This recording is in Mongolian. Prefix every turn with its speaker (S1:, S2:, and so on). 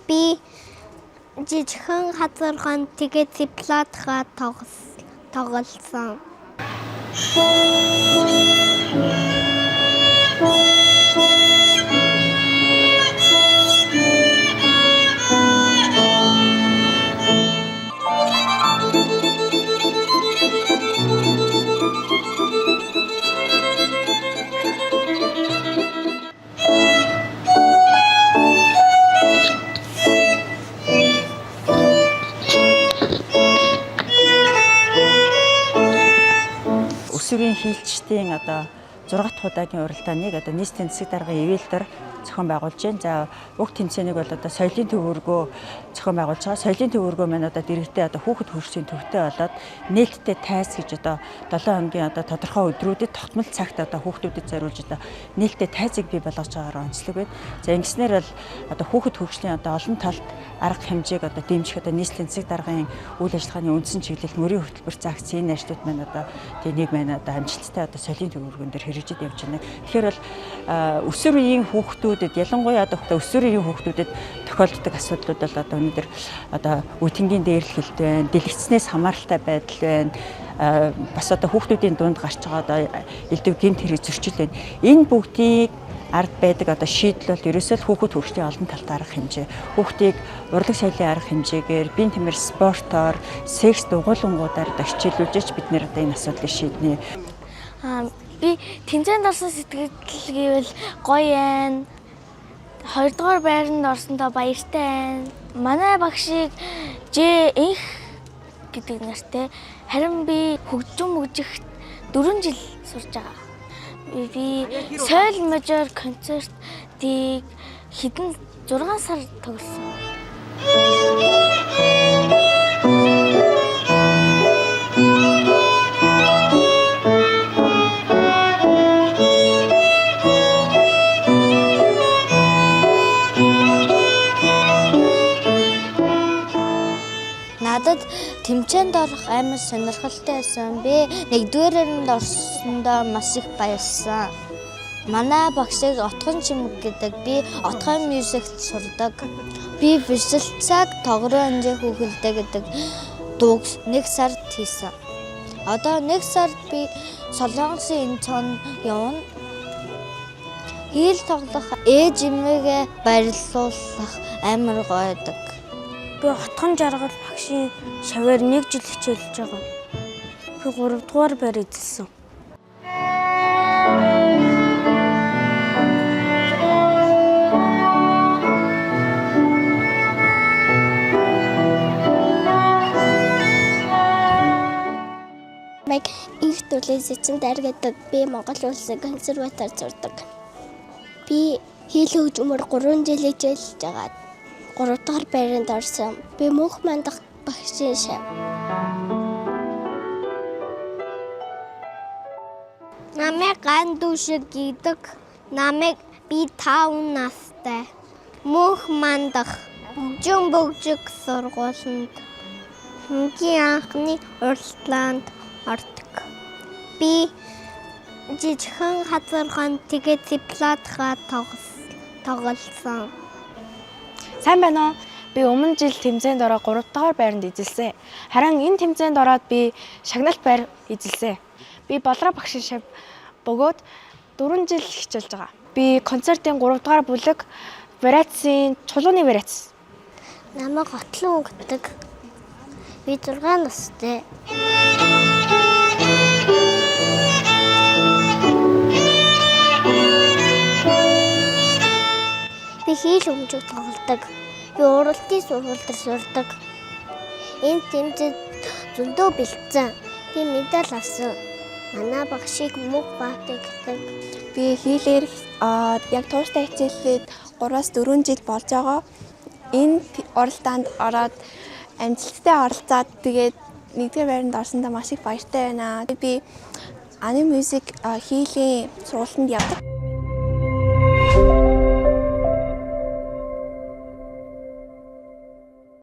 S1: Би жижигхэн хазаргаан тэгээд зиплатгаа тоглосон.
S2: Өсвөрийн хийлчдийн 6 дахь удаагийн уралдааныг нийслэлийн засаг даргын ивэлдэр зохион байгуулж байна. За уг тэмцээнийг бол соёлын төвөргөө зохион байгуулж байгаа. Соёлын төвөргөө маань дэргэдээ хүүхэд хөгжлийн төвтэй болоод нээлттэй тайз гэж 7 хоногийн тодорхой өдрүүдэд тогтмол цагт хүүхдүүдэд зориулж нээлттэй тайзыг бий болгож байгаагаар онцлог байна. За ингэснээр бол хүүхэд хөгжлийн олон талт арга хэмжээг дэмжих нийслэлийн засаг даргын үйл ажиллагааны үндсэн чиглэл мөрийн хөтөлбөр заагц энэ ажлууд маань нэг маань амжилттай соёлын төвөргөн дээр хэрэгжиж явж байна. Тэгэхээр бол өсвөр үеийн хүүхдүүдэд ялангуяа өсвөр үеийн хүүхдүүдэд тохиолддог асуудлууд бол өнөөдөр үтэнгийн дээрлэлт байна, дэлгэцнээс хамааралтай байдал байна. Бас хүүхдүүдийн дунд гарч байгаа элдв гэмт хэрэг зөрчил байна. Энэ бүгдийг ард байдаг шийдэл бол ерөөсөө хүүхэд хөгжлийн олон талт арга хэмжээ. Хүүхдийг урлаг соёлын арга хэмжээгээр биеийн тэмэр спортоор, секс дугуйлангуудаар хичээлүүлж бид нэр энэ асуудлыг шийднэ.
S3: Би тэмцээнд орсон сэтгэл гэвэл гоё байна. 2 дугаар байранд орсондоо баяртай байна. Манай багшийг инх гэдэг нэртэй. Харин би хөгжихт 4 жил сурж байгаа. Би соёл мажор концертыг хэдэн 6 сар тоглосон.
S1: Надад тэмцээнд орох амар сонирхолтой байсан. Би 1-р орсондоо маш их баярлсан. Манай багшийг отгон чимэг гэдэг. Би отгон мьюзикт сурдаг. Би вижил цаг тогроо хэмжээ хүүхэлдэ гэдэг дууг 1 сард хийсэн. Одоо 1 сард би Солонгосын энэ цон явна. Хийл тоглох ээж эмээгээ баярлуулах амар гоё байдаг.
S3: Би отгон жаргал багшийн шаваар 1 жил хичээлж байгаа. Би 3 дугаар байр эзэлсэн.
S1: Их төрлийн сэцэн даргадаг. Би Монгол улсын консерватор зурдаг. Би хийл хөгжмөр 3 жил хичээлж байгаа. 3 дугаар байранд орсон. Би мөнх мандах багшийн шав. Намайг гандушиг гэдэг. Намайг би 5 настай. Мөнх мандах бөгжиг сургуулиуд хамгийн анхны уралдаанд ордог. Би жижигхэн хазаргаан тэгээд зиплатгаа тоглосон.
S3: Сайн байна уу? Би өмнө жил тэмцээнд ороод 3 дугаар байранд эзэлсэн. Харин энэ тэмцээнд ороод би шагналт байр эзэлсэн. Би болроо багшийн шав бөгөөд 4 жил хичээлж байгаа. Би концертын 3 дугаар бүлэг вариацийн чулууны вариац.
S1: Намайг Готлон гэдэг. Би 6 настай. Би хийл хөгжиг тоглодог. Би уралтын сургуульд сурдаг. Энэ тэмцээнд зөндөө бэлдсэн. Би медаль авсан. Манай багшийг мөг баатай гэдэг.
S4: Би хийлээр яг тууштай хичээлээд 3-4 жил болж байгаа. Энэ уралдаанд ороод амжилттай оролцоод тэгээд 1-р байранд орсондоо маш их баяртай байна. Би аним мьюзик хийлийн сургуульд явдаг.